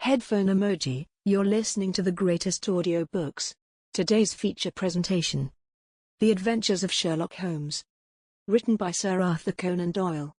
Headphone emoji. You're listening to the greatest audiobooks. Today's feature presentation: The Adventures of Sherlock Holmes. Written by Sir Arthur Conan Doyle.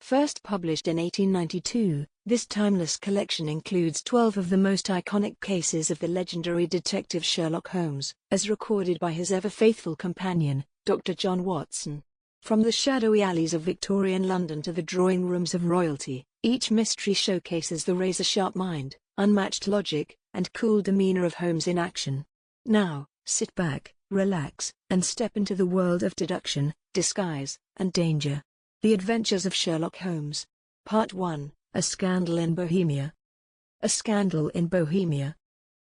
First published in 1892, this timeless collection includes 12 of the most iconic cases of the legendary detective Sherlock Holmes, as recorded by his ever-faithful companion, Dr. John Watson. From the shadowy alleys of Victorian London to the drawing rooms of royalty, each mystery showcases the razor-sharp mind, unmatched logic, and cool demeanor of Holmes in action. Now, sit back, relax, and step into the world of deduction, disguise, and danger. The Adventures of Sherlock Holmes. Part 1, A Scandal in Bohemia. A Scandal in Bohemia.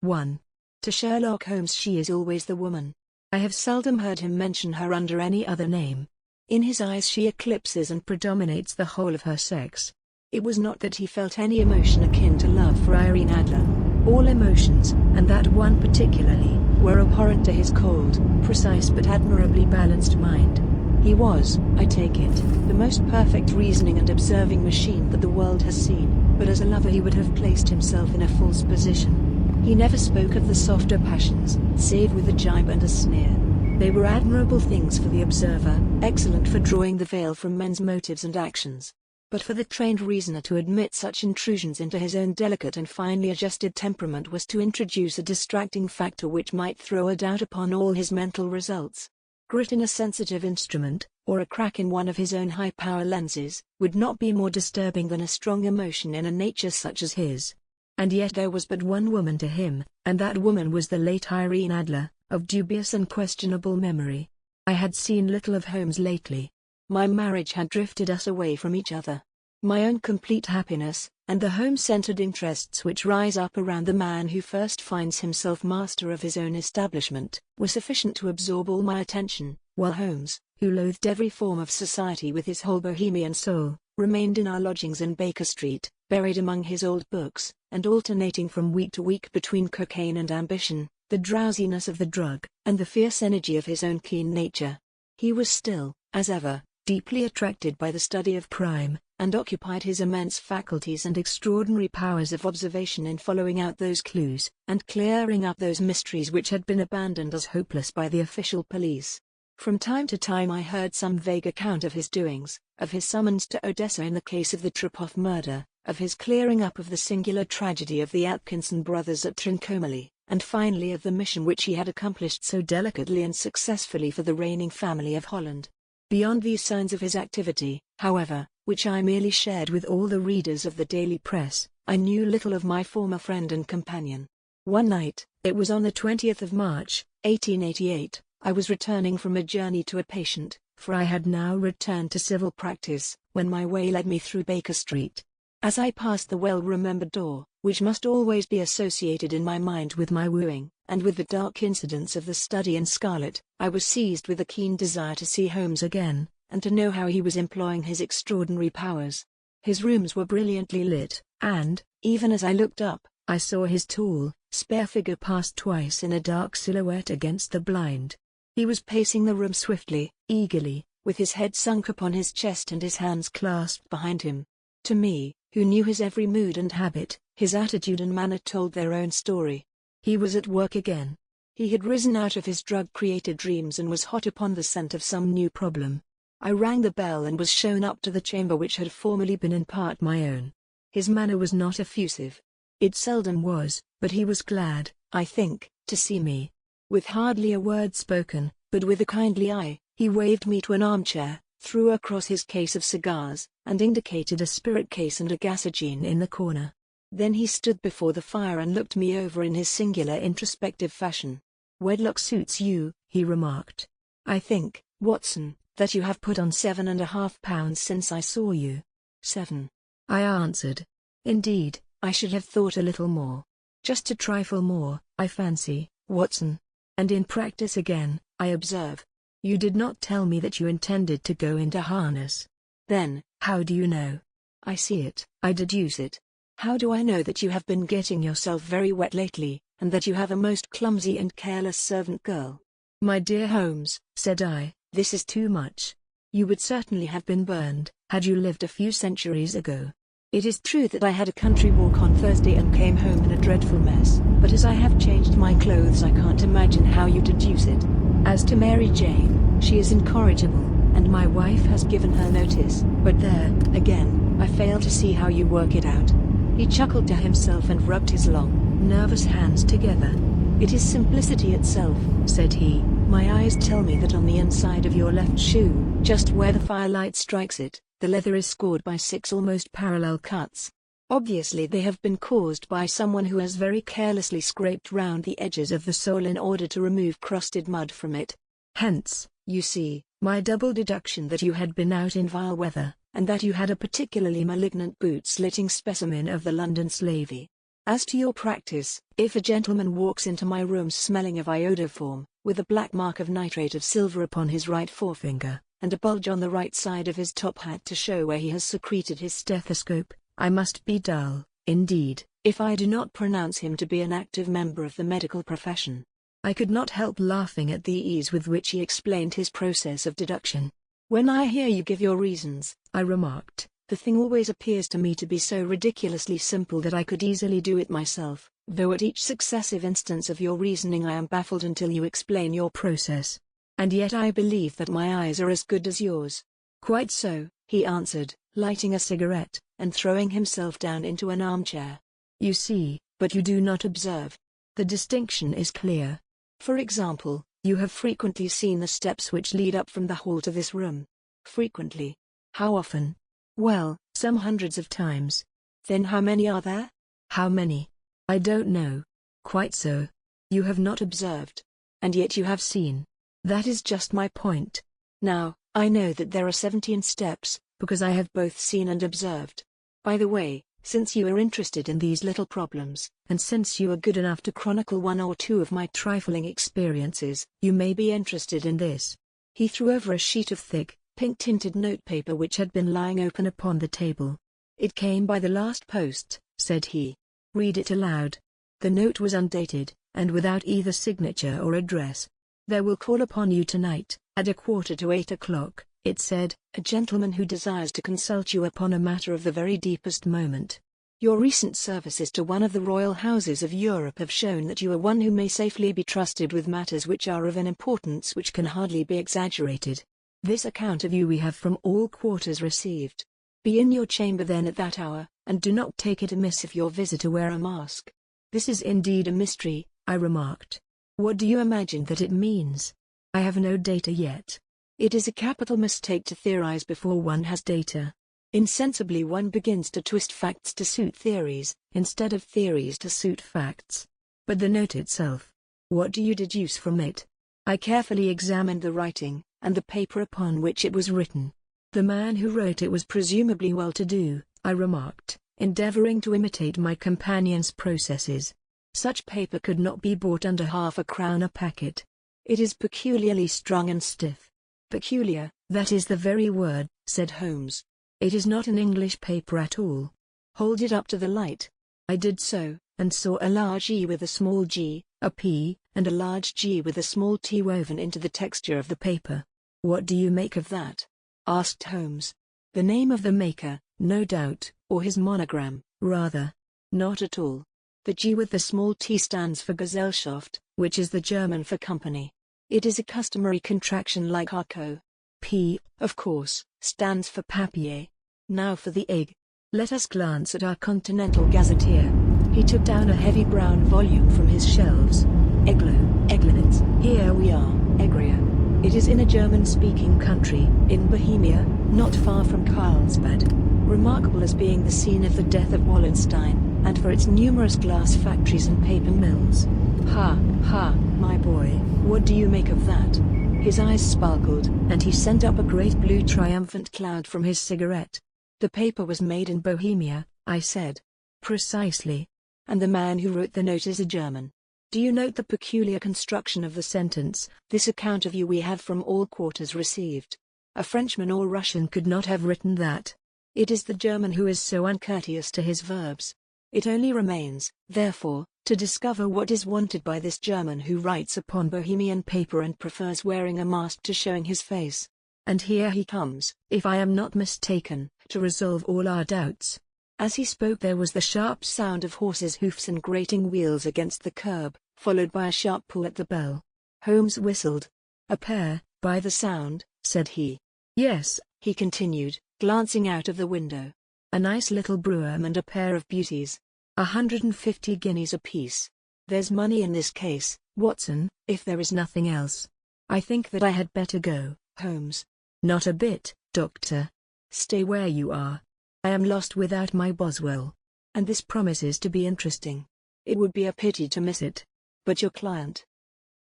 1. To Sherlock Holmes she is always the woman. I have seldom heard him mention her under any other name. In his eyes she eclipses and predominates the whole of her sex. It was not that he felt any emotion akin to love for Irene Adler. All emotions, and that one particularly, were abhorrent to his cold, precise but admirably balanced mind. He was, I take it, the most perfect reasoning and observing machine that the world has seen, but as a lover he would have placed himself in a false position. He never spoke of the softer passions, save with a jibe and a sneer. They were admirable things for the observer, excellent for drawing the veil from men's motives and actions. But for the trained reasoner to admit such intrusions into his own delicate and finely adjusted temperament was to introduce a distracting factor which might throw a doubt upon all his mental results. Grit in a sensitive instrument, or a crack in one of his own high-power lenses, would not be more disturbing than a strong emotion in a nature such as his. And yet there was but one woman to him, and that woman was the late Irene Adler, of dubious and questionable memory. I had seen little of Holmes lately. My marriage had drifted us away from each other. My own complete happiness, and the home-centered interests which rise up around the man who first finds himself master of his own establishment, were sufficient to absorb all my attention, while Holmes, who loathed every form of society with his whole Bohemian soul, remained in our lodgings in Baker Street, buried among his old books, and alternating from week to week between cocaine and ambition, the drowsiness of the drug, and the fierce energy of his own keen nature. He was still, as ever, deeply attracted by the study of crime, and occupied his immense faculties and extraordinary powers of observation in following out those clues, and clearing up those mysteries which had been abandoned as hopeless by the official police. From time to time I heard some vague account of his doings, of his summons to Odessa in the case of the Trepoff murder, of his clearing up of the singular tragedy of the Atkinson brothers at Trincomalee, and finally of the mission which he had accomplished so delicately and successfully for the reigning family of Holland. Beyond these signs of his activity, however, which I merely shared with all the readers of the daily press, I knew little of my former friend and companion. One night, it was on the 20th of March, 1888, I was returning from a journey to a patient, for I had now returned to civil practice, when my way led me through Baker Street. As I passed the well-remembered door, which must always be associated in my mind with my wooing, and with the dark incidents of the study in scarlet, I was seized with a keen desire to see Holmes again, and to know how he was employing his extraordinary powers. His rooms were brilliantly lit, and, even as I looked up, I saw his tall, spare figure pass twice in a dark silhouette against the blind. He was pacing the room swiftly, eagerly, with his head sunk upon his chest and his hands clasped behind him. To me, who knew his every mood and habit, his attitude and manner told their own story. He was at work again. He had risen out of his drug-created dreams and was hot upon the scent of some new problem. I rang the bell and was shown up to the chamber which had formerly been in part my own. His manner was not effusive. It seldom was, but he was glad, I think, to see me. With hardly a word spoken, but with a kindly eye, he waved me to an armchair, threw across his case of cigars, and indicated a spirit case and a gasogene in the corner. Then he stood before the fire and looked me over in his singular introspective fashion. "Wedlock suits you," he remarked. "I think, Watson, that you have put on 7.5 pounds since I saw you." 7. I answered. "Indeed, I should have thought a little more. Just a trifle more, I fancy, Watson. And in practice again, I observe. You did not tell me that you intended to go into harness." "Then, how do you know?" "I see it, I deduce it." "How do I know that you have been getting yourself very wet lately, and that you have a most clumsy and careless servant girl?" "My dear Holmes," said I, "this is too much. You would certainly have been burned, had you lived a few centuries ago. It is true that I had a country walk on Thursday and came home in a dreadful mess, but as I have changed my clothes I can't imagine how you deduce it. As to Mary Jane, she is incorrigible, and my wife has given her notice, but there, again, I fail to see how you work it out." He chuckled to himself and rubbed his long, nervous hands together. "It is simplicity itself," said he. "My eyes tell me that on the inside of your left shoe, just where the firelight strikes it, the leather is scored by 6 almost parallel cuts. Obviously they have been caused by someone who has very carelessly scraped round the edges of the sole in order to remove crusted mud from it. Hence, you see, my double deduction that you had been out in vile weather, and that you had a particularly malignant boot-slitting specimen of the London slavey. As to your practice, if a gentleman walks into my room smelling of iodoform, with a black mark of nitrate of silver upon his right forefinger, and a bulge on the right side of his top hat to show where he has secreted his stethoscope, I must be dull, indeed, if I do not pronounce him to be an active member of the medical profession." I could not help laughing at the ease with which he explained his process of deduction. "When I hear you give your reasons," I remarked, "the thing always appears to me to be so ridiculously simple that I could easily do it myself, though at each successive instance of your reasoning I am baffled until you explain your process. And yet I believe that my eyes are as good as yours." "Quite so," he answered, lighting a cigarette, and throwing himself down into an armchair. "You see, but you do not observe. The distinction is clear. For example, you have frequently seen the steps which lead up from the hall to this room." "Frequently. How often?" "Well, some hundreds of times." "Then how many are there?" "How many? I don't know." "Quite so. You have not observed. And yet you have seen. That is just my point. Now, I know that there are 17 steps, because I have both seen and observed. By the way, since you are interested in these little problems, and since you are good enough to chronicle 1 or 2 of my trifling experiences, you may be interested in this." He threw over a sheet of thick, pink-tinted notepaper which had been lying open upon the table. "It came by the last post," said he. "Read it aloud." The note was undated, and without either signature or address. "There will call upon you tonight, at 7:45, it said, "a gentleman who desires to consult you upon a matter of the very deepest moment. Your recent services to one of the royal houses of Europe have shown that you are one who may safely be trusted with matters which are of an importance which can hardly be exaggerated. This account of you we have from all quarters received. Be in your chamber then at that hour, and do not take it amiss if your visitor wear a mask." "This is indeed a mystery," I remarked. "What do you imagine that it means?" "I have no data yet." "It is a capital mistake to theorize before one has data. Insensibly one begins to twist facts to suit theories, instead of theories to suit facts." "But the note itself. What do you deduce from it?" "I carefully examined the writing, and the paper upon which it was written." "The man who wrote it was presumably well-to-do," I remarked, endeavoring to imitate my companion's processes. "Such paper could not be bought under £0.50 a packet. It is peculiarly strung and stiff." "Peculiar, that is the very word," said Holmes. "It is not an English paper at all." "Hold it up to the light." I did so, and saw a large E with a small g, a P, and a large G with a small t woven into the texture of the paper. "What do you make of that?" asked Holmes. "The name of the maker, no doubt, or his monogram, rather." "Not at all. The G with the small t stands for Gesellschaft, which is the German for company. It is a customary contraction like Arco. P, of course, stands for papier. Now for the egg. Let us glance at our Continental Gazetteer." He took down a heavy brown volume from his shelves. "Eglo, Eglinitz, here we are, Egria. It is in a German-speaking country, in Bohemia, not far from Carlsbad. Remarkable as being the scene of the death of Wallenstein, and for its numerous glass factories and paper mills. Ha, ha, my boy, what do you make of that?" His eyes sparkled, and he sent up a great blue triumphant cloud from his cigarette. "The paper was made in Bohemia," I said. "Precisely. And the man who wrote the note is a German. Do you note the peculiar construction of the sentence, 'This account of you we have from all quarters received'? A Frenchman or Russian could not have written that. It is the German who is so uncourteous to his verbs. It only remains, therefore, to discover what is wanted by this German who writes upon Bohemian paper and prefers wearing a mask to showing his face. And here he comes, if I am not mistaken, to resolve all our doubts." As he spoke there was the sharp sound of horses' hoofs and grating wheels against the curb, followed by a sharp pull at the bell. Holmes whistled. "A pair, by the sound," said he. "Yes," he continued, glancing out of the window. "A nice little brougham and a pair of beauties. 150 guineas apiece. There's money in this case, Watson, if there is nothing else. I think that I had better go, Holmes." "Not a bit, Doctor. Stay where you are. I am lost without my Boswell. And this promises to be interesting. It would be a pity to miss it. But your client?"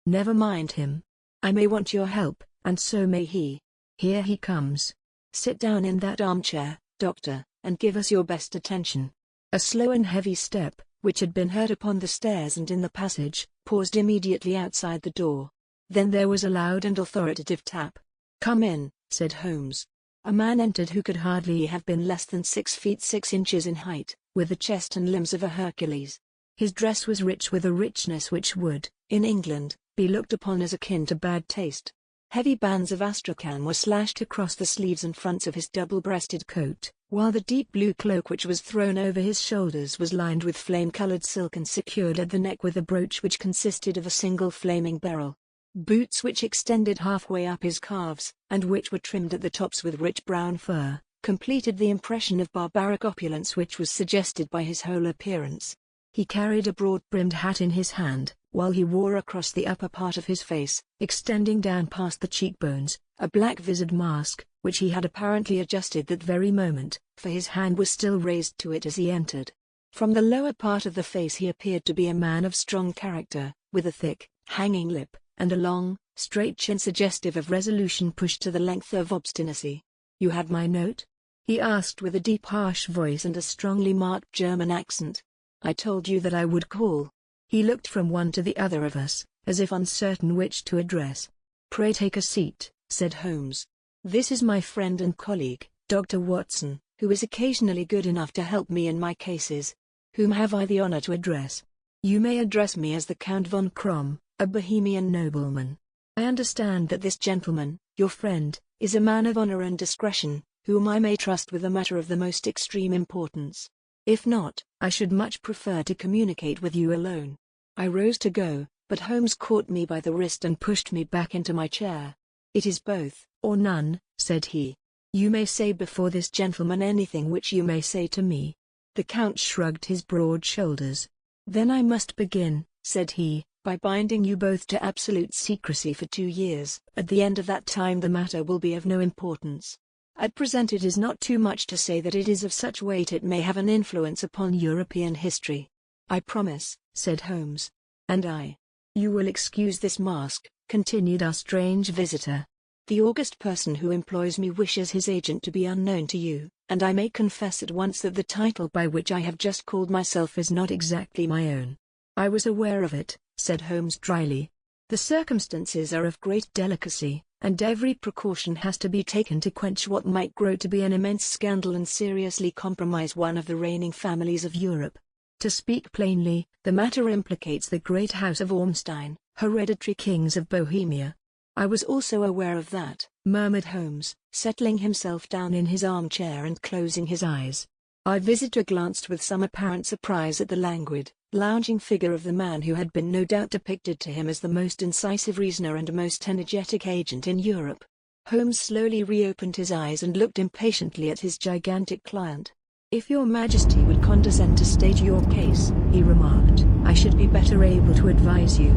"Never mind him. I may want your help, and so may he. Here he comes. Sit down in that armchair, Doctor, and give us your best attention." A slow and heavy step, which had been heard upon the stairs and in the passage, paused immediately outside the door. Then there was a loud and authoritative tap. "Come in," said Holmes. A man entered who could hardly have been less than 6 feet 6 inches in height, with the chest and limbs of a Hercules. His dress was rich with a richness which would, in England, be looked upon as akin to bad taste. Heavy bands of astrakhan were slashed across the sleeves and fronts of his double-breasted coat, while the deep blue cloak which was thrown over his shoulders was lined with flame-colored silk and secured at the neck with a brooch which consisted of a single flaming beryl. Boots which extended halfway up his calves, and which were trimmed at the tops with rich brown fur, completed the impression of barbaric opulence which was suggested by his whole appearance. He carried a broad-brimmed hat in his hand, while he wore across the upper part of his face, extending down past the cheekbones, a black visored mask, which he had apparently adjusted that very moment, for his hand was still raised to it as he entered. From the lower part of the face he appeared to be a man of strong character, with a thick, hanging lip, and a long, straight chin suggestive of resolution pushed to the length of obstinacy. "You had my note?" he asked with a deep harsh voice and a strongly marked German accent. "I told you that I would call." He looked from one to the other of us, as if uncertain which to address. "Pray take a seat," said Holmes. "This is my friend and colleague, Dr. Watson, who is occasionally good enough to help me in my cases. Whom have I the honor to address?" "You may address me as the Count von Krom, a Bohemian nobleman. I understand that this gentleman, your friend, is a man of honor and discretion, whom I may trust with a matter of the most extreme importance. If not, I should much prefer to communicate with you alone." I rose to go, but Holmes caught me by the wrist and pushed me back into my chair. "It is both, or none," said he. "You may say before this gentleman anything which you may say to me." The Count shrugged his broad shoulders. "Then I must begin," said he, "by binding you both to absolute secrecy for 2 years. At the end of that time the matter will be of no importance. At present it is not too much to say that it is of such weight it may have an influence upon European history." "I promise," said Holmes. "And I." "You will excuse this mask," continued our strange visitor. "The august person who employs me wishes his agent to be unknown to you, and I may confess at once that the title by which I have just called myself is not exactly my own." "I was aware of it," said Holmes dryly. "The circumstances are of great delicacy, and every precaution has to be taken to quench what might grow to be an immense scandal and seriously compromise one of the reigning families of Europe. To speak plainly, the matter implicates the great house of Ormstein, hereditary kings of Bohemia." "I was also aware of that," murmured Holmes, settling himself down in his armchair and closing his eyes. Our visitor glanced with some apparent surprise at the languid, lounging figure of the man who had been no doubt depicted to him as the most incisive reasoner and most energetic agent in Europe. Holmes slowly reopened his eyes and looked impatiently at his gigantic client. "If your Majesty would condescend to state your case," he remarked, "I should be better able to advise you."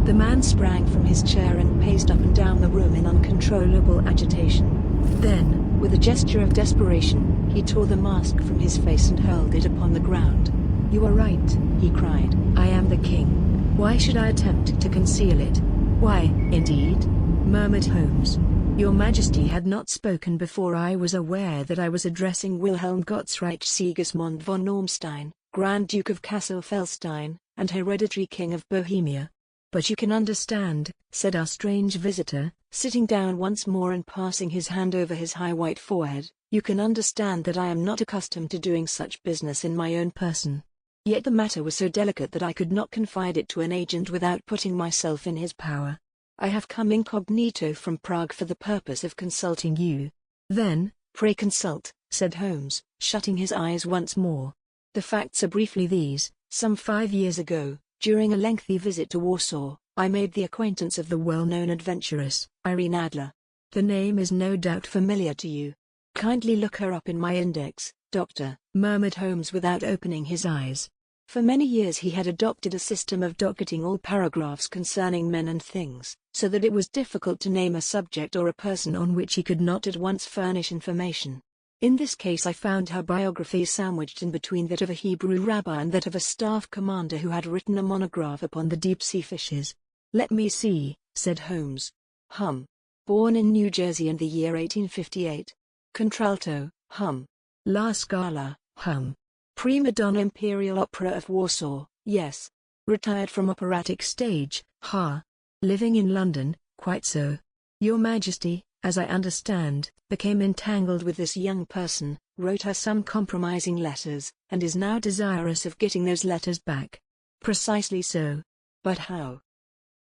The man sprang from his chair and paced up and down the room in uncontrollable agitation. Then, with a gesture of desperation, he tore the mask from his face and hurled it upon the ground. "You are right," he cried. "I am the king. Why should I attempt to conceal it?" "Why, indeed?" murmured Holmes. "Your Majesty had not spoken before I was aware that I was addressing Wilhelm Gottsreich Sigismund von Ormstein, Grand Duke of Cassel-Felstein, and hereditary King of Bohemia. But you can understand," said our strange visitor, sitting down once more and passing his hand over his high white forehead, "you can understand that I am not accustomed to doing such business in my own person. Yet the matter was so delicate that I could not confide it to an agent without putting myself in his power. I have come incognito from Prague for the purpose of consulting you." Then, "Pray consult," said Holmes, shutting his eyes once more. "The facts are briefly these. Some 5 years ago, during a lengthy visit to Warsaw, I made the acquaintance of the well-known adventuress, Irene Adler. The name is no doubt familiar to you. Kindly look her up in my index, Doctor," murmured Holmes without opening his eyes. For many years he had adopted a system of docketing all paragraphs concerning men and things, so that it was difficult to name a subject or a person on which he could not at once furnish information. In this case I found her biography sandwiched in between that of a Hebrew rabbi and that of a staff commander who had written a monograph upon the deep-sea fishes. "Let me see," said Holmes. Born in New Jersey in the year 1858. Contralto, La Scala, Prima donna Imperial Opera of Warsaw, yes. Retired from operatic stage, Living in London, quite so. Your Majesty, as I understand, became entangled with this young person, wrote her some compromising letters, and is now desirous of getting those letters back. Precisely so. But how?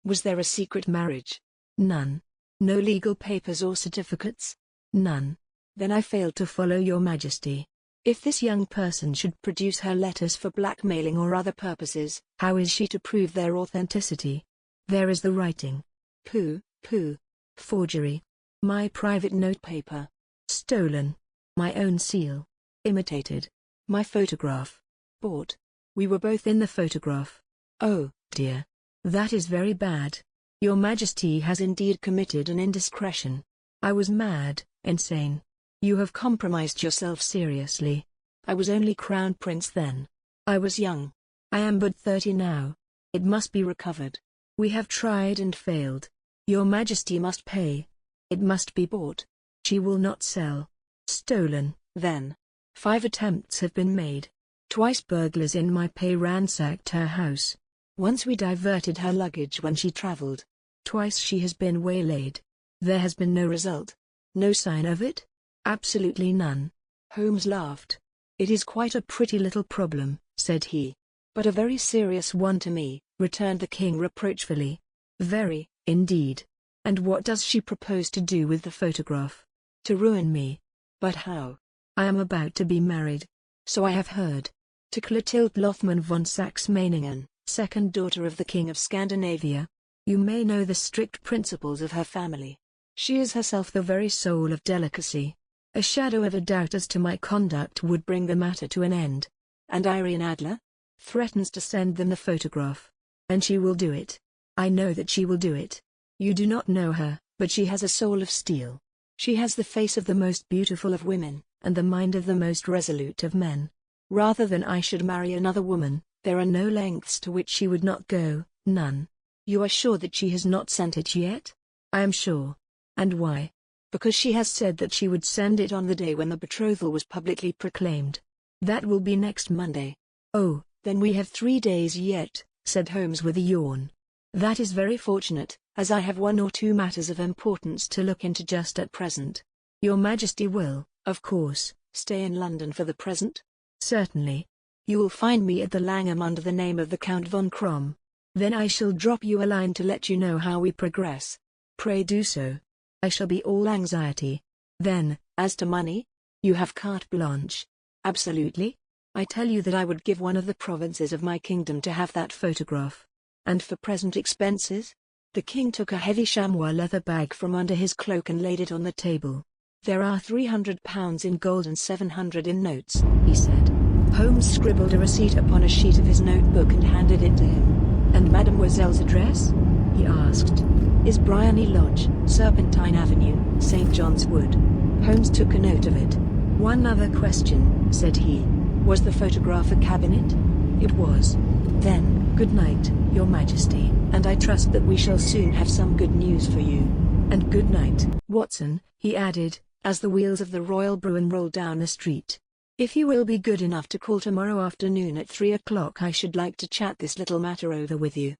Was there a secret marriage? None. No legal papers or certificates? None. Then I failed to follow your Majesty. If this young person should produce her letters for blackmailing or other purposes, how is she to prove their authenticity? There is the writing. Pooh. Forgery. My private notepaper. Stolen. My own seal. Imitated. My photograph. Bought. We were both in the photograph. Oh, dear. That is very bad. Your Majesty has indeed committed an indiscretion. I was mad, insane. You have compromised yourself seriously. I was only Crown Prince then. I was young. I am but 30 now. It must be recovered. We have tried and failed. Your Majesty must pay. It must be bought. She will not sell. Stolen, then. 5 attempts have been made. Twice burglars in my pay ransacked her house. Once we diverted her luggage when she traveled. Twice she has been waylaid. There has been no result. No sign of it? Absolutely none. Holmes laughed. "It is quite a pretty little problem," said he. "But a very serious one to me," returned the king reproachfully. "Very, indeed. And what does she propose to do with the photograph?" "To ruin me." "But how?" "I am about to be married." "So I have heard. To Clotilde Lothman von Saxe-Meiningen, second daughter of the King of Scandinavia. You may know the strict principles of her family. She is herself the very soul of delicacy. A shadow of a doubt as to my conduct would bring the matter to an end." "And Irene Adler?" "Threatens to send them the photograph. And she will do it. I know that she will do it. You do not know her, but she has a soul of steel. She has the face of the most beautiful of women, and the mind of the most resolute of men. Rather than I should marry another woman, there are no lengths to which she would not go, none." "You are sure that she has not sent it yet?" "I am sure." "And why?" "Because she has said that she would send it on the day when the betrothal was publicly proclaimed. That will be next Monday." "Oh, then we have 3 days yet," said Holmes with a yawn. "That is very fortunate, as I have 1 or 2 matters of importance to look into just at present. Your Majesty will, of course, stay in London for the present?" "Certainly." "You will find me at the Langham under the name of the Count von Krom. Then I shall drop you a line to let you know how we progress." "Pray do so. I shall be all anxiety." "Then, as to money? You have carte blanche." "Absolutely. I tell you that I would give one of the provinces of my kingdom to have that photograph." "And for present expenses?" The king took a heavy chamois leather bag from under his cloak and laid it on the table. "There are £300 in gold and 700 in notes," he said. Holmes scribbled a receipt upon a sheet of his notebook and handed it to him. "And Mademoiselle's address?" he asked. "Is Briony Lodge, Serpentine Avenue, St. John's Wood." Holmes took a note of it. "One other question," said he. "Was the photograph a cabinet?" "It was." "Then, good night, Your Majesty, and I trust that we shall soon have some good news for you. And good night, Watson," he added, as the wheels of the royal brougham rolled down the street. "If you will be good enough to call tomorrow afternoon at 3 o'clock, I should like to chat this little matter over with you."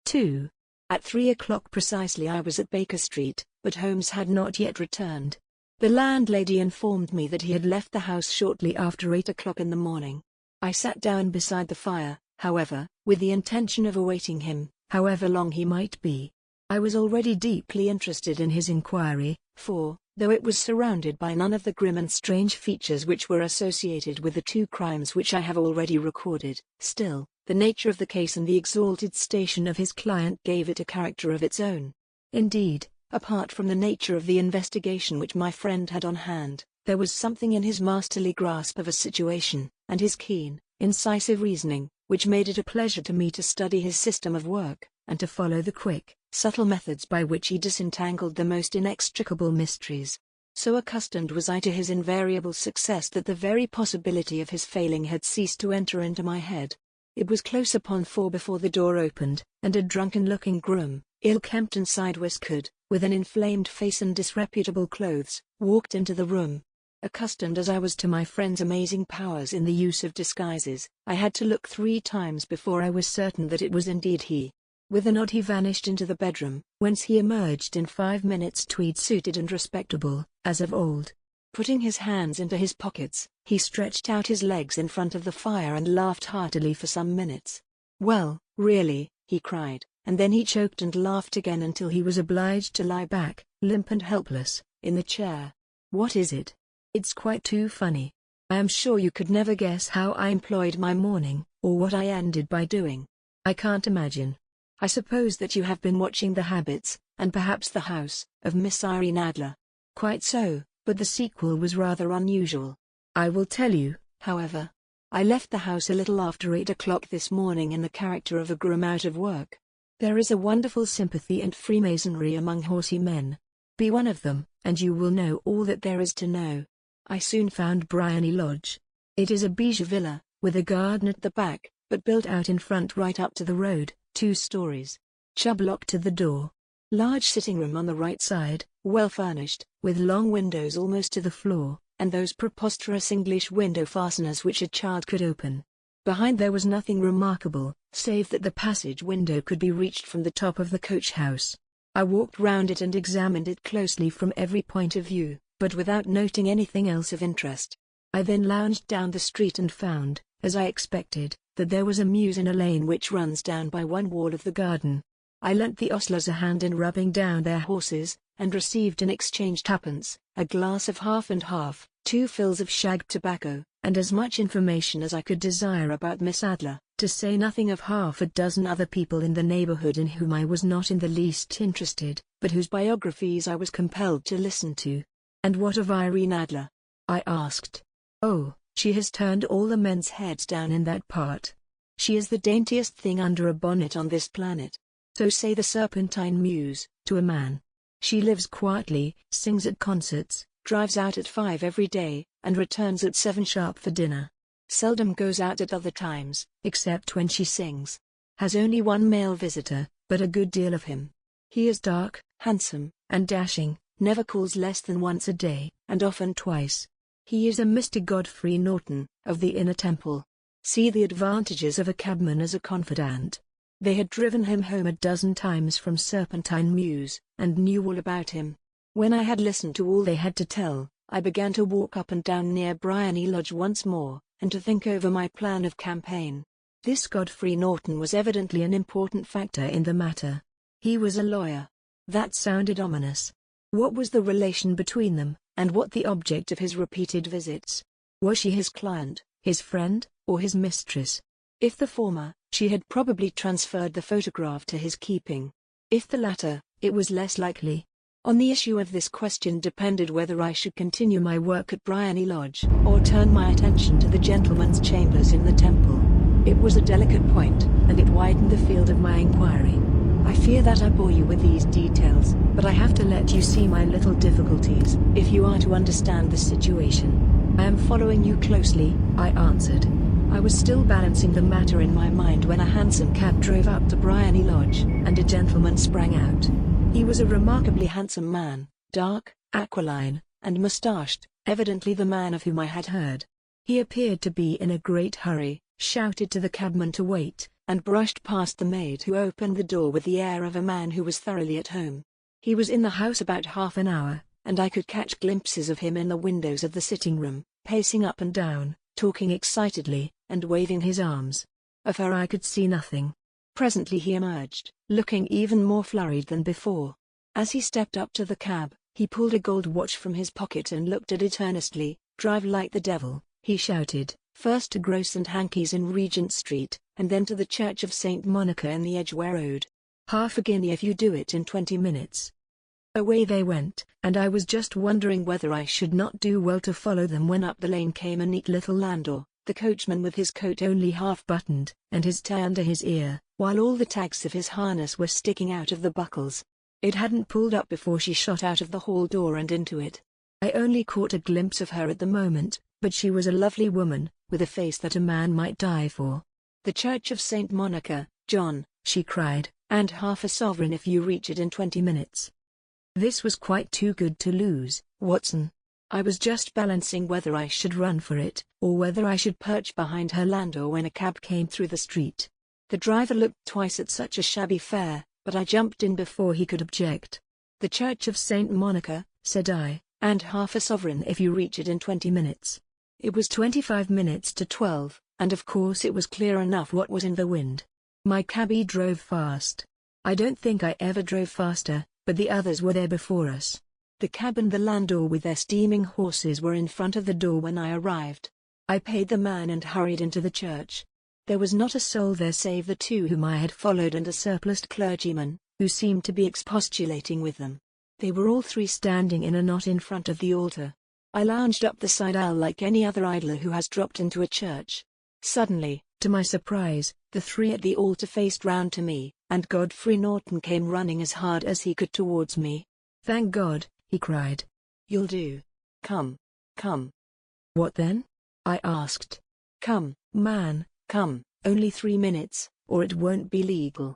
2. At 3 o'clock precisely I was at Baker Street, but Holmes had not yet returned. The landlady informed me that he had left the house shortly after 8 o'clock in the morning. I sat down beside the fire, however, with the intention of awaiting him, however long he might be. I was already deeply interested in his inquiry, for, Though it was surrounded by none of the grim and strange features which were associated with the two crimes which I have already recorded, still, the nature of the case and the exalted station of his client gave it a character of its own. Indeed, apart from the nature of the investigation which my friend had on hand, there was something in his masterly grasp of a situation, and his keen, incisive reasoning, which made it a pleasure to me to study his system of work, and to follow the quick, subtle methods by which he disentangled the most inextricable mysteries. So accustomed was I to his invariable success that the very possibility of his failing had ceased to enter into my head. It was close upon 4 before the door opened, and a drunken-looking groom, ill-kempt and side-whiskered, with an inflamed face and disreputable clothes, walked into the room. Accustomed as I was to my friend's amazing powers in the use of disguises, I had to look 3 times before I was certain that it was indeed he. With a nod he vanished into the bedroom, whence he emerged in 5 minutes tweed-suited and respectable, as of old. Putting his hands into his pockets, he stretched out his legs in front of the fire and laughed heartily for some minutes. "Well, really," he cried, and then he choked and laughed again until he was obliged to lie back, limp and helpless, in the chair. "What is it? It's quite too funny. I am sure you could never guess how I employed my morning, or what I ended by doing. I can't imagine. I suppose that you have been watching the habits, and perhaps the house, of Miss Irene Adler." "Quite so, but the sequel was rather unusual. I will tell you, however. I left the house a little after 8 o'clock this morning in the character of a groom out of work. There is a wonderful sympathy and freemasonry among horsey men. Be one of them, and you will know all that there is to know. I soon found Briony Lodge. It is a bijou villa, with a garden at the back, but built out in front right up to the road, 2 stories. Chubb lock to the door. Large sitting room on the right side, well furnished, with long windows almost to the floor, and those preposterous English window fasteners which a child could open. Behind there was nothing remarkable, save that the passage window could be reached from the top of the coach house. I walked round it and examined it closely from every point of view, but without noting anything else of interest. I then lounged down the street and found, as I expected, that there was a mews in a lane which runs down by one wall of the garden. I lent the ostlers a hand in rubbing down their horses, and received in exchange 2d, a glass of half and half, 2 fills of shag tobacco, and as much information as I could desire about Miss Adler, to say nothing of half a dozen other people in the neighborhood in whom I was not in the least interested, but whose biographies I was compelled to listen to. "And what of Irene Adler?" I asked. "Oh, she has turned all the men's heads down in that part. She is the daintiest thing under a bonnet on this planet. So say the Serpentine Mews, to a man. She lives quietly, sings at concerts, drives out at 5 every day, and returns at 7 sharp for dinner. Seldom goes out at other times, except when she sings. Has only 1 male visitor, but a good deal of him. He is dark, handsome, and dashing, never calls less than once a day, and often twice. He is a Mr. Godfrey Norton, of the Inner Temple. See the advantages of a cabman as a confidant." They had driven him home a dozen times from Serpentine Mews, and knew all about him. When I had listened to all they had to tell, I began to walk up and down near Briony Lodge once more, and to think over my plan of campaign. This Godfrey Norton was evidently an important factor in the matter. He was a lawyer. That sounded ominous. What was the relation between them, and what the object of his repeated visits? Was she his client, his friend, or his mistress? If the former, she had probably transferred the photograph to his keeping. If the latter, it was less likely. On the issue of this question depended whether I should continue my work at Briony Lodge, or turn my attention to the gentleman's chambers in the Temple. It was a delicate point, and it widened the field of my inquiry. I fear that I bore you with these details, but I have to let you see my little difficulties, if you are to understand the situation. "I am following you closely," I answered. I was still balancing the matter in my mind when a hansom cab drove up to Briony Lodge, and a gentleman sprang out. He was a remarkably handsome man, dark, aquiline, and moustached, evidently the man of whom I had heard. He appeared to be in a great hurry, shouted to the cabman to wait, and brushed past the maid who opened the door with the air of a man who was thoroughly at home. He was in the house about half an hour, and I could catch glimpses of him in the windows of the sitting room, pacing up and down, talking excitedly, and waving his arms. Of her I could see nothing. Presently he emerged, looking even more flurried than before. As he stepped up to the cab, He pulled a gold watch from his pocket and looked at it earnestly. "Drive like the devil," he shouted, "first to Gross and Hankey's in Regent Street, and then to the Church of St. Monica in the Edgware Road. Half a guinea if you do it in 20 minutes. Away they went, and I was just wondering whether I should not do well to follow them when up the lane came a neat little landau, the coachman with his coat only half buttoned, and his tie under his ear, while all the tags of his harness were sticking out of the buckles. It hadn't pulled up before she shot out of the hall door and into it. I only caught a glimpse of her at the moment, but she was a lovely woman, with a face that a man might die for. "The Church of St. Monica, John," she cried, "and half a sovereign if you reach it in 20 minutes. This was quite too good to lose, Watson. I was just balancing whether I should run for it, or whether I should perch behind her landau when a cab came through the street. The driver looked twice at such a shabby fare, but I jumped in before he could object. "The Church of St. Monica," said I, "and half a sovereign if you reach it in 20 minutes. It was 25 minutes to 12, and of course it was clear enough what was in the wind. My cabby drove fast. I don't think I ever drove faster, but the others were there before us. The cab and the landau with their steaming horses were in front of the door when I arrived. I paid the man and hurried into the church. There was not a soul there save the two whom I had followed and a surpliced clergyman, who seemed to be expostulating with them. They were all three standing in a knot in front of the altar. I lounged up the side aisle like any other idler who has dropped into a church. Suddenly, to my surprise, the three at the altar faced round to me, and Godfrey Norton came running as hard as he could towards me. "Thank God," he cried. "You'll do. Come. Come." "What then?" I asked. "Come, man, come, only 3 minutes, or it won't be legal."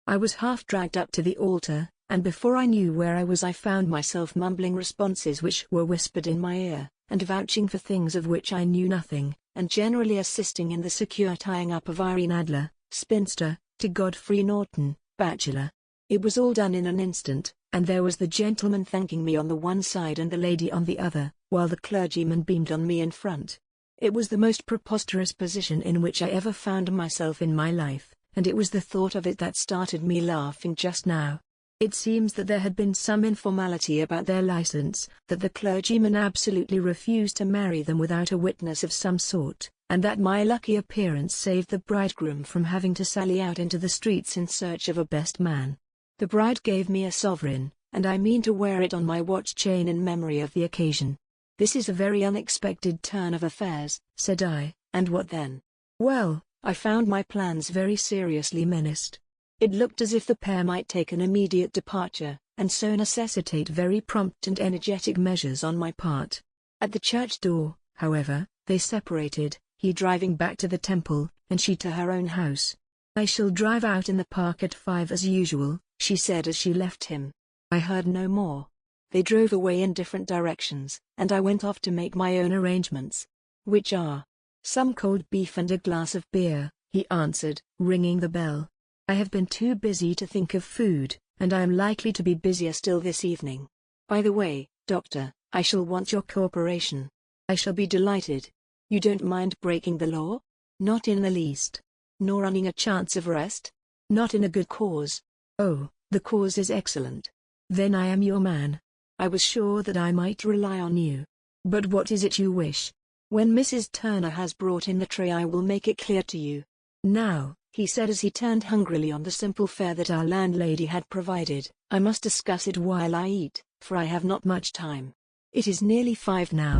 I was half dragged up to the altar, and before I knew where I was I found myself mumbling responses which were whispered in my ear, and vouching for things of which I knew nothing, and generally assisting in the secure tying up of Irene Adler, spinster, to Godfrey Norton, bachelor. It was all done in an instant, and there was the gentleman thanking me on the one side and the lady on the other, while the clergyman beamed on me in front. It was the most preposterous position in which I ever found myself in my life, and it was the thought of it that started me laughing just now. It seems that there had been some informality about their license, that the clergyman absolutely refused to marry them without a witness of some sort, and that my lucky appearance saved the bridegroom from having to sally out into the streets in search of a best man. The bride gave me a sovereign, and I mean to wear it on my watch chain in memory of the occasion. "This is a very unexpected turn of affairs," said I, "and what then?" Well, I found my plans very seriously menaced. It looked as if the pair might take an immediate departure, and so necessitate very prompt and energetic measures on my part. At the church door, however, they separated, he driving back to the temple, and she to her own house. "I shall drive out in the park at 5 as usual," she said as she left him. I heard no more. They drove away in different directions, and I went off to make my own arrangements. "Which are?" "Some cold beef and a glass of beer," he answered, ringing the bell. "I have been too busy to think of food, and I am likely to be busier still this evening. By the way, Doctor, I shall want your cooperation." "I shall be delighted. You don't mind breaking the law?" "Not in the least." "Nor running a chance of arrest?" "Not in a good cause." "Oh, the cause is excellent. Then I am your man. I was sure that I might rely on you. But what is it you wish?" "When Mrs. Turner has brought in the tray I will make it clear to you." "Now," he said as he turned hungrily on the simple fare that our landlady had provided, "I must discuss it while I eat, for I have not much time. It is nearly 5 now.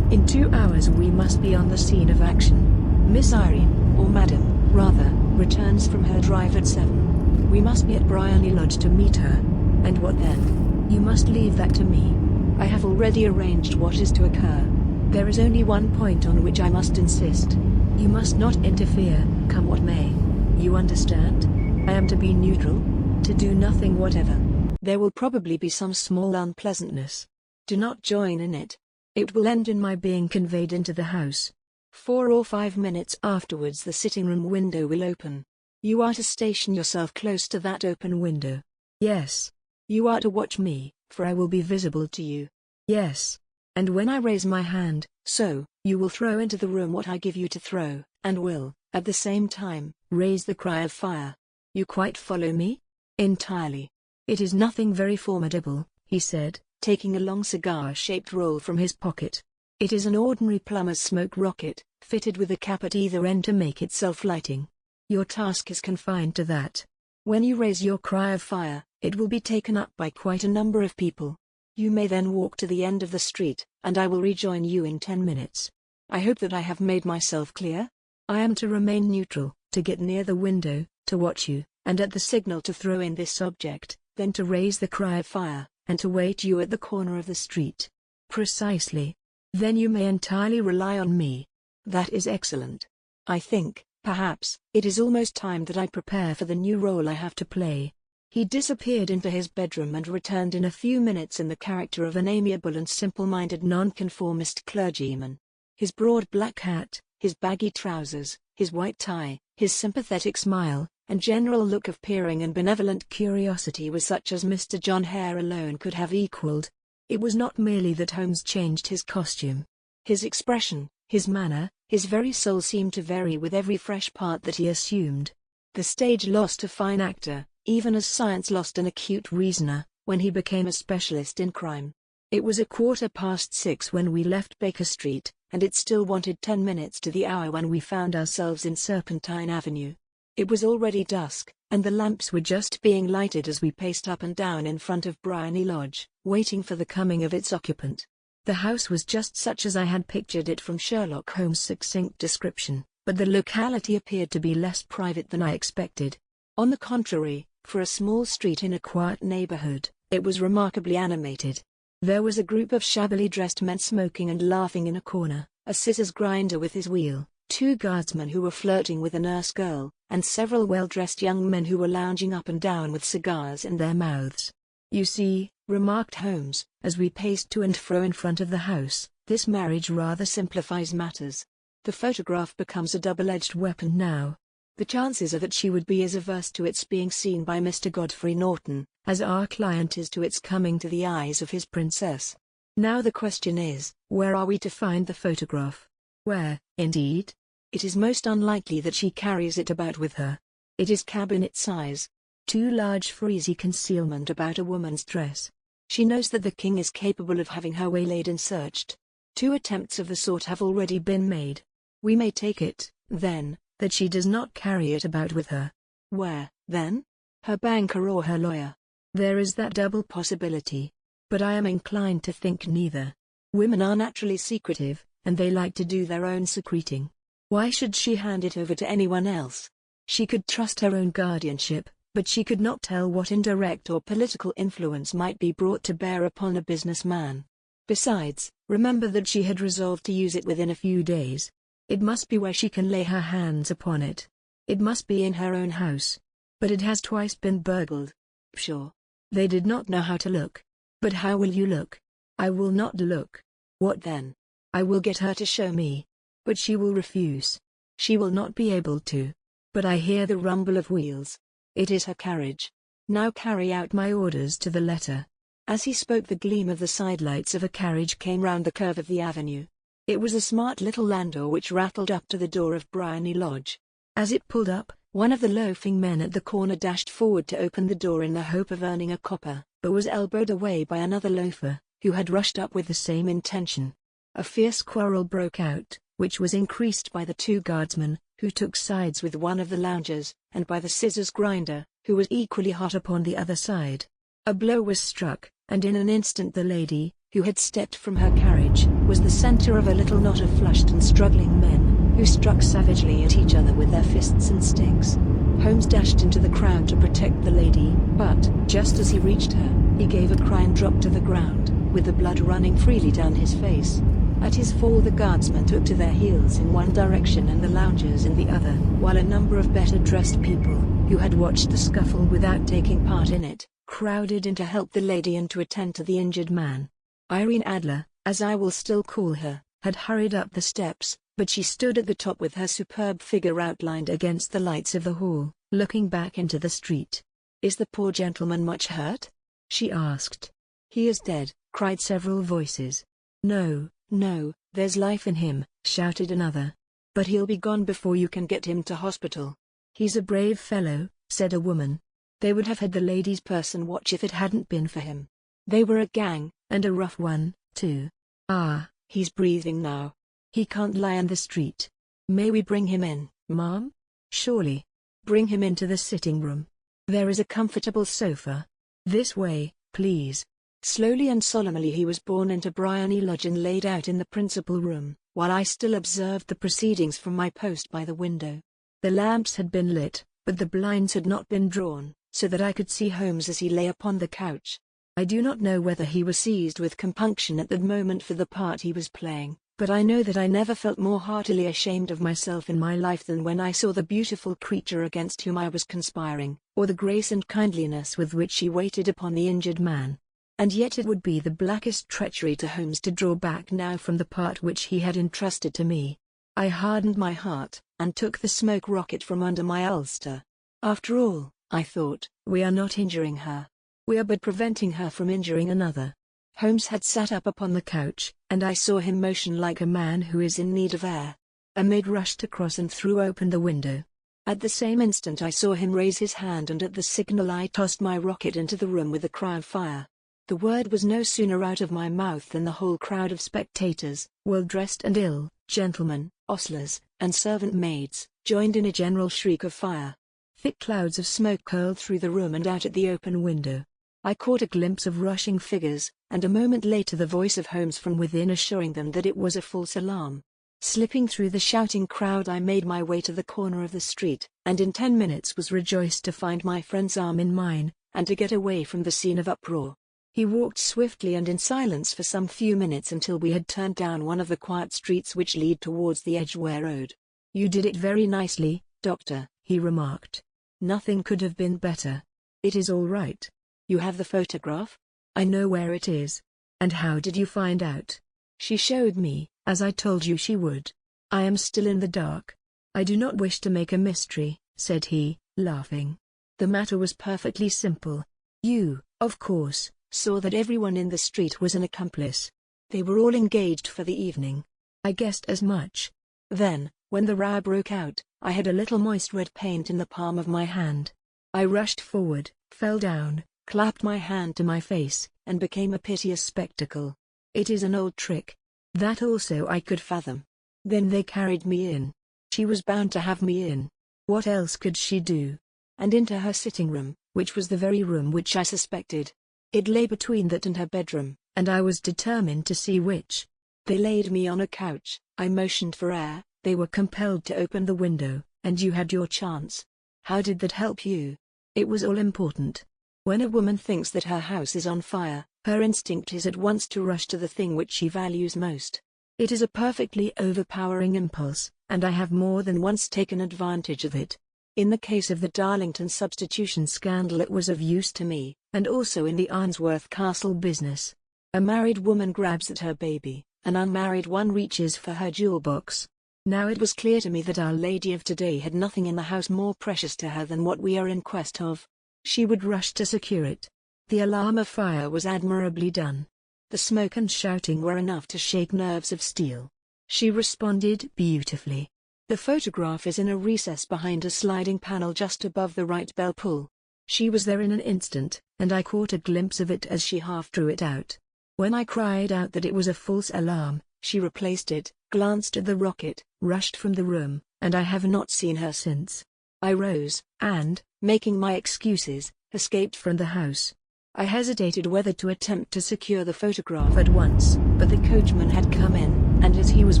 In 2 hours we must be on the scene of action. Miss Irene, or Madam, rather, returns from her drive at 7. We must be at Briony Lodge to meet her. And what then? You must leave that to me. I have already arranged what is to occur. There is only one point on which I must insist. You must not interfere, come what may. You understand? I am to be neutral, to do nothing whatever. There will probably be some small unpleasantness. Do not join in it. It will end in my being conveyed into the house. 4 or 5 minutes afterwards the sitting-room window will open. You are to station yourself close to that open window." "Yes." "You are to watch me, for I will be visible to you." "Yes." "And when I raise my hand, so, you will throw into the room what I give you to throw, and will, at the same time, raise the cry of fire. You quite follow me?" "Entirely." "It is nothing very formidable," he said, taking a long cigar-shaped roll from his pocket. It is an ordinary plumber's smoke rocket, fitted with a cap at either end to make it self-lighting. Your task is confined to that. When you raise your cry of fire, it will be taken up by quite a number of people. You may then walk to the end of the street, and I will rejoin you in 10 minutes. I hope that I have made myself clear. I am to remain neutral, to get near the window, to watch you, and at the signal to throw in this object, then to raise the cry of fire, and to wait you at the corner of the street. Precisely. Then you may entirely rely on me. That is excellent. I think, perhaps, it is almost time that I prepare for the new role I have to play. He disappeared into his bedroom and returned in a few minutes in the character of an amiable and simple-minded nonconformist clergyman. His broad black hat, his baggy trousers, his white tie, his sympathetic smile, and general look of peering and benevolent curiosity was such as Mr. John Hare alone could have equalled. It was not merely that Holmes changed his costume. His expression, his manner, his very soul seemed to vary with every fresh part that he assumed. The stage lost a fine actor, even as science lost an acute reasoner, when he became a specialist in crime. It was 6:15 when we left Baker Street, and it still wanted 10 minutes to the hour when we found ourselves in Serpentine Avenue. It was already dusk, and the lamps were just being lighted as we paced up and down in front of Briony Lodge, waiting for the coming of its occupant. The house was just such as I had pictured it from Sherlock Holmes' succinct description, but the locality appeared to be less private than I expected. On the contrary, for a small street in a quiet neighborhood, it was remarkably animated. There was a group of shabbily dressed men smoking and laughing in a corner, a scissors grinder with his wheel, 2 guardsmen who were flirting with a nurse girl, and several well-dressed young men who were lounging up and down with cigars in their mouths. "You see," remarked Holmes, as we paced to and fro in front of the house, "this marriage rather simplifies matters. The photograph becomes a double-edged weapon now. The chances are that she would be as averse to its being seen by Mr. Godfrey Norton, as our client is to its coming to the eyes of his princess. Now the question is, where are we to find the photograph? Where, indeed? It is most unlikely that she carries it about with her. It is cabinet size. Too large for easy concealment about a woman's dress. She knows that the king is capable of having her waylaid and searched. 2 attempts of the sort have already been made. We may take it, then, that she does not carry it about with her. Where, then? Her banker or her lawyer? There is that double possibility. But I am inclined to think neither. Women are naturally secretive, and they like to do their own secreting. Why should she hand it over to anyone else? She could trust her own guardianship, but she could not tell what indirect or political influence might be brought to bear upon a businessman. Besides, remember that she had resolved to use it within a few days. It must be where she can lay her hands upon it. It must be in her own house. But it has twice been burgled. Pshaw. They did not know how to look. But how will you look? I will not look. What then? I will get her to show me. But she will refuse. She will not be able to. But I hear the rumble of wheels. It is her carriage. Now carry out my orders to the letter. As he spoke, the gleam of the sidelights of a carriage came round the curve of the avenue. It was a smart little landau which rattled up to the door of Briony Lodge. As it pulled up, one of the loafing men at the corner dashed forward to open the door in the hope of earning a copper, but was elbowed away by another loafer, who had rushed up with the same intention. A fierce quarrel broke out, which was increased by the 2 guardsmen, who took sides with one of the loungers, and by the scissors grinder, who was equally hot upon the other side. A blow was struck, and in an instant the lady, who had stepped from her carriage, was the center of a little knot of flushed and struggling men, who struck savagely at each other with their fists and sticks. Holmes dashed into the crowd to protect the lady, but, just as he reached her, he gave a cry and dropped to the ground, with the blood running freely down his face. At his fall, the guardsmen took to their heels in one direction and the loungers in the other, while a number of better-dressed people, who had watched the scuffle without taking part in it, crowded in to help the lady and to attend to the injured man. Irene Adler, as I will still call her, had hurried up the steps, but she stood at the top with her superb figure outlined against the lights of the hall, looking back into the street. "Is the poor gentleman much hurt?" she asked. "He is dead," cried several voices. "No, no, there's life in him," shouted another. "But he'll be gone before you can get him to hospital." "He's a brave fellow," said a woman. "They would have had the lady's person watch if it hadn't been for him. They were a gang, And a rough one, too. Ah, he's breathing now. He can't lie in the street. May we bring him in, ma'am? Surely. Bring him into the sitting room. There is a comfortable sofa. This way, please. Slowly and solemnly he was borne into Bryony Lodge and laid out in the principal room, while I still observed the proceedings from my post by the window. The lamps had been lit, but the blinds had not been drawn, so that I could see Holmes as he lay upon the couch. I do not know whether he was seized with compunction at the moment for the part he was playing, but I know that I never felt more heartily ashamed of myself in my life than when I saw the beautiful creature against whom I was conspiring, or the grace and kindliness with which she waited upon the injured man. And yet it would be the blackest treachery to Holmes to draw back now from the part which he had entrusted to me. I hardened my heart, and took the smoke rocket from under my ulster. After all, I thought, we are not injuring her. We are but preventing her from injuring another. Holmes had sat up upon the couch, and I saw him motion like a man who is in need of air. A maid rushed across and threw open the window. At the same instant I saw him raise his hand, and at the signal I tossed my rocket into the room with a cry of fire. The word was no sooner out of my mouth than the whole crowd of spectators, well-dressed and ill, gentlemen, ostlers, and servant maids, joined in a general shriek of fire. Thick clouds of smoke curled through the room and out at the open window. I caught a glimpse of rushing figures, and a moment later the voice of Holmes from within assuring them that it was a false alarm. Slipping through the shouting crowd I made my way to the corner of the street, and in 10 minutes was rejoiced to find my friend's arm in mine, and to get away from the scene of uproar. He walked swiftly and in silence for some few minutes until we had turned down one of the quiet streets which lead towards the Edgware Road. "You did it very nicely, Doctor," he remarked. "Nothing could have been better. It is all right. You have the photograph?" "I know where it is." "And how did you find out?" "She showed me, as I told you she would. I am still in the dark." "I do not wish to make a mystery," said he, laughing. "The matter was perfectly simple. You, of course, saw that everyone in the street was an accomplice. They were all engaged for the evening." "I guessed as much." "Then, when the row broke out, I had a little moist red paint in the palm of my hand. I rushed forward, fell down, clapped my hand to my face, and became a piteous spectacle. It is an old trick. That also I could fathom. Then they carried me in. She was bound to have me in. What else could she do? And into her sitting room, which was the very room which I suspected. It lay between that and her bedroom, and I was determined to see which. They laid me on a couch, I motioned for air, they were compelled to open the window, and you had your chance. How did that help you? It was all important. When a woman thinks that her house is on fire, her instinct is at once to rush to the thing which she values most. It is a perfectly overpowering impulse, and I have more than once taken advantage of it. In the case of the Darlington substitution scandal it was of use to me, and also in the Arnsworth Castle business. A married woman grabs at her baby, an unmarried one reaches for her jewel box. Now it was clear to me that Our Lady of today had nothing in the house more precious to her than what we are in quest of. She would rush to secure it. The alarm of fire was admirably done. The smoke and shouting were enough to shake nerves of steel. She responded beautifully. The photograph is in a recess behind a sliding panel just above the right bell pull. She was there in an instant, and I caught a glimpse of it as she half drew it out. When I cried out that it was a false alarm, she replaced it, glanced at the rocket, rushed from the room, and I have not seen her since. I rose, and, making my excuses, escaped from the house. I hesitated whether to attempt to secure the photograph at once, but the coachman had come in, and as he was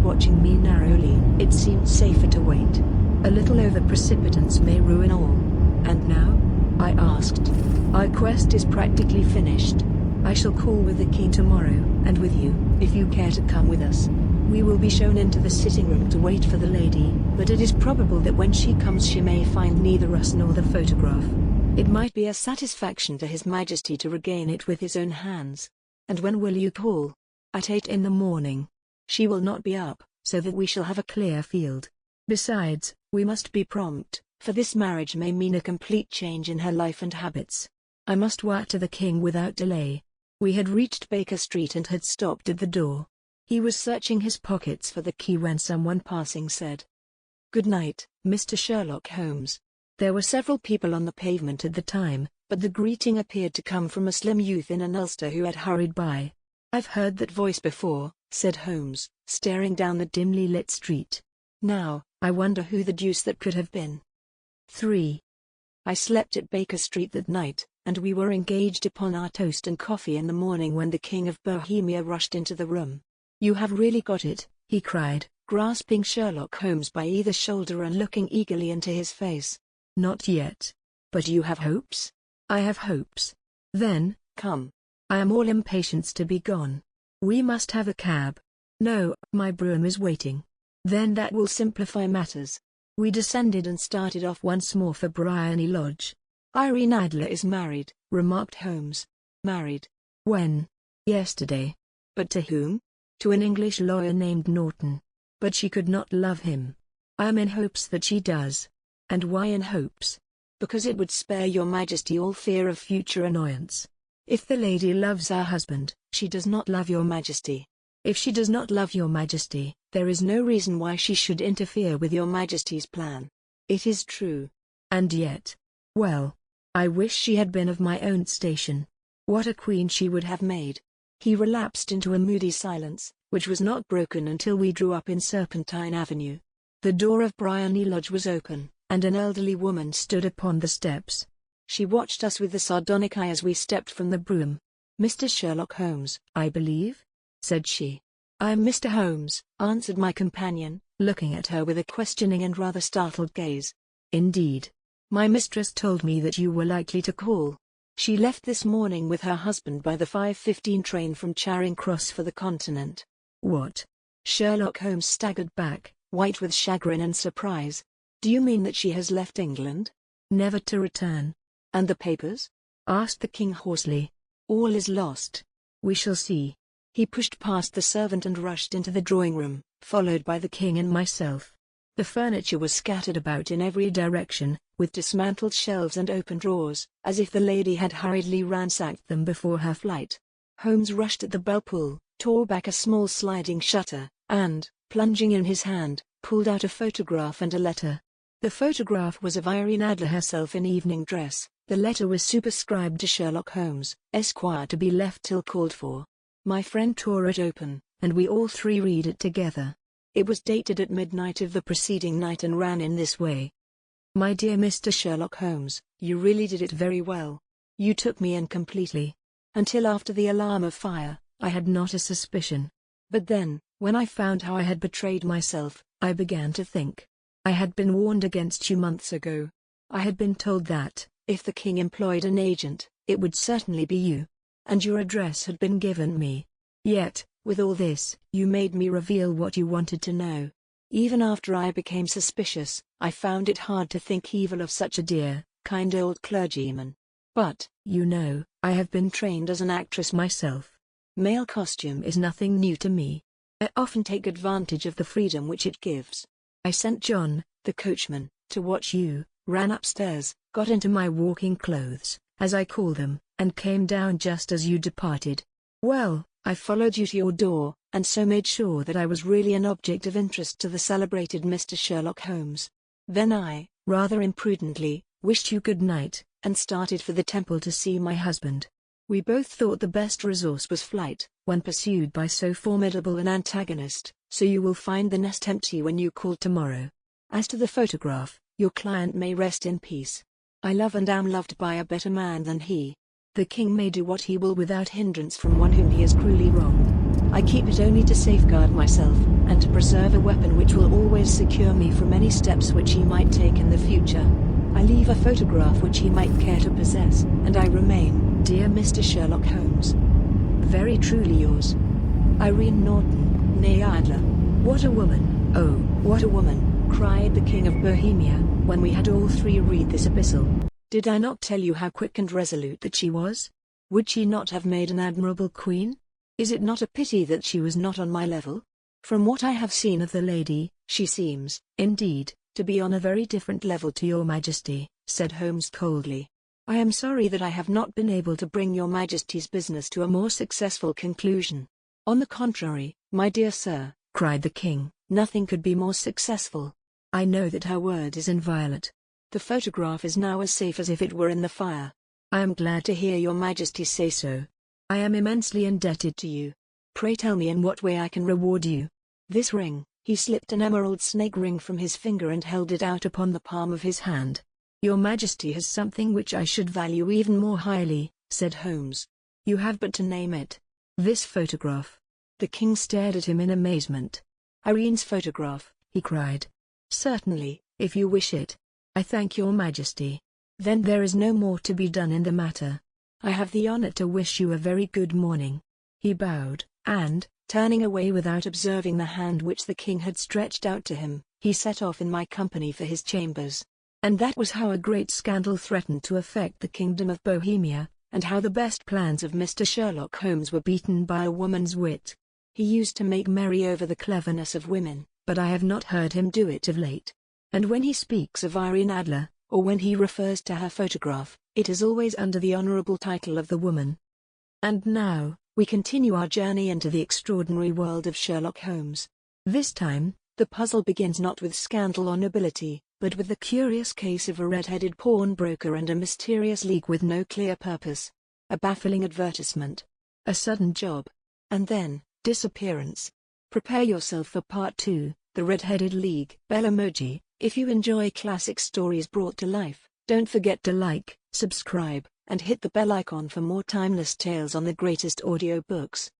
watching me narrowly, it seemed safer to wait. A little over-precipitance may ruin all. "And now?" I asked. "Our quest is practically finished. I shall call with the king tomorrow, and with you, if you care to come with us. We will be shown into the sitting room to wait for the lady, but it is probable that when she comes she may find neither us nor the photograph. It might be a satisfaction to His Majesty to regain it with his own hands." "And when will you call?" "At 8 in the morning. She will not be up, so that we shall have a clear field. Besides, we must be prompt, for this marriage may mean a complete change in her life and habits. I must wire to the king without delay." We had reached Baker Street and had stopped at the door. He was searching his pockets for the key when someone passing said, "Good night, Mr. Sherlock Holmes." There were several people on the pavement at the time, but the greeting appeared to come from a slim youth in an ulster who had hurried by. "I've heard that voice before," said Holmes, staring down the dimly lit street. "Now, I wonder who the deuce that could have been." 3. I slept at Baker Street that night, and we were engaged upon our toast and coffee in the morning when the King of Bohemia rushed into the room. "You have really got it," he cried, grasping Sherlock Holmes by either shoulder and looking eagerly into his face. "Not yet. But you have hopes?" "I have hopes." "Then, come. I am all impatience to be gone. We must have a cab." "No, my brougham is waiting." "Then that will simplify matters." We descended and started off once more for Briony Lodge. "Irene Adler is married," remarked Holmes. "Married? When?" "Yesterday." "But to whom?" "To an English lawyer named Norton. But she could not love him." "I am in hopes that she does." "And why in hopes?" "Because it would spare your Majesty all fear of future annoyance. If the lady loves our husband, she does not love your Majesty. If she does not love your Majesty, there is no reason why she should interfere with your Majesty's plan." "It is true." "And yet, well, I wish she had been of my own station. What a queen she would have made." He relapsed into a moody silence, which was not broken until we drew up in Serpentine Avenue. The door of Briony Lodge was open, and an elderly woman stood upon the steps. She watched us with a sardonic eye as we stepped from the brougham. "Mr. Sherlock Holmes, I believe?" said she. "I am Mr. Holmes," answered my companion, looking at her with a questioning and rather startled gaze. "Indeed. My mistress told me that you were likely to call. She left this morning with her husband by the 5:15 train from Charing Cross for the Continent." "What?" Sherlock Holmes staggered back, white with chagrin and surprise. "Do you mean that she has left England?" "Never to return." "And the papers?" asked the king hoarsely. "All is lost." "We shall see." He pushed past the servant and rushed into the drawing room, followed by the king and myself. The furniture was scattered about in every direction, with dismantled shelves and open drawers, as if the lady had hurriedly ransacked them before her flight. Holmes rushed at the bell pull, tore back a small sliding shutter, and, plunging in his hand, pulled out a photograph and a letter. The photograph was of Irene Adler herself in evening dress. The letter was superscribed to Sherlock Holmes, Esquire, to be left till called for. My friend tore it open, and we all three read it together. It was dated at midnight of the preceding night and ran in this way. "My dear Mr. Sherlock Holmes, you really did it very well. You took me in completely. Until after the alarm of fire, I had not a suspicion. But then, when I found how I had betrayed myself, I began to think. I had been warned against you months ago. I had been told that, if the king employed an agent, it would certainly be you. And your address had been given me. Yet, with all this, you made me reveal what you wanted to know. Even after I became suspicious, I found it hard to think evil of such a dear, kind old clergyman. But, you know, I have been trained as an actress myself. Male costume is nothing new to me. I often take advantage of the freedom which it gives. I sent John, the coachman, to watch you, ran upstairs, got into my walking clothes, as I call them, and came down just as you departed. Well, I followed you to your door, and so made sure that I was really an object of interest to the celebrated Mr. Sherlock Holmes. Then I, rather imprudently, wished you good night, and started for the temple to see my husband. We both thought the best resource was flight, when pursued by so formidable an antagonist, so you will find the nest empty when you call tomorrow. As to the photograph, your client may rest in peace. I love and am loved by a better man than he. The king may do what he will without hindrance from one whom he has cruelly wronged. I keep it only to safeguard myself, and to preserve a weapon which will always secure me from any steps which he might take in the future. I leave a photograph which he might care to possess, and I remain, dear Mr. Sherlock Holmes, very truly yours, Irene Norton, née Adler. What a woman, oh, what a woman, cried the King of Bohemia, when we had all three read this epistle. Did I not tell you how quick and resolute that she was? Would she not have made an admirable queen? Is it not a pity that she was not on my level? From what I have seen of the lady, she seems, indeed, to be on a very different level to your Majesty, said Holmes coldly. I am sorry that I have not been able to bring your Majesty's business to a more successful conclusion. On the contrary, my dear sir, cried the king, nothing could be more successful. I know that her word is inviolate. The photograph is now as safe as if it were in the fire. I am glad to hear your Majesty say so. I am immensely indebted to you. Pray tell me in what way I can reward you. This ring." He slipped an emerald snake ring from his finger and held it out upon the palm of his hand. "Your Majesty has something which I should value even more highly," said Holmes. "You have but to name it." "This photograph." The king stared at him in amazement. "Irene's photograph," he cried. "Certainly, if you wish it." "I thank your Majesty. Then there is no more to be done in the matter. I have the honor to wish you a very good morning." He bowed, and, turning away without observing the hand which the king had stretched out to him, he set off in my company for his chambers. And that was how a great scandal threatened to affect the kingdom of Bohemia, and how the best plans of Mr. Sherlock Holmes were beaten by a woman's wit. He used to make merry over the cleverness of women, but I have not heard him do it of late. And when he speaks of Irene Adler, or when he refers to her photograph, it is always under the honorable title of the woman. And now, we continue our journey into the extraordinary world of Sherlock Holmes. This time, the puzzle begins not with scandal or nobility, but with the curious case of a red-headed pawnbroker and a mysterious league with no clear purpose. A baffling advertisement. A sudden job. And then, disappearance. Prepare yourself for part 2, The Red-Headed League. Bell emoji. If you enjoy classic stories brought to life, don't forget to like, subscribe, and hit the bell icon for more timeless tales on the greatest audiobooks.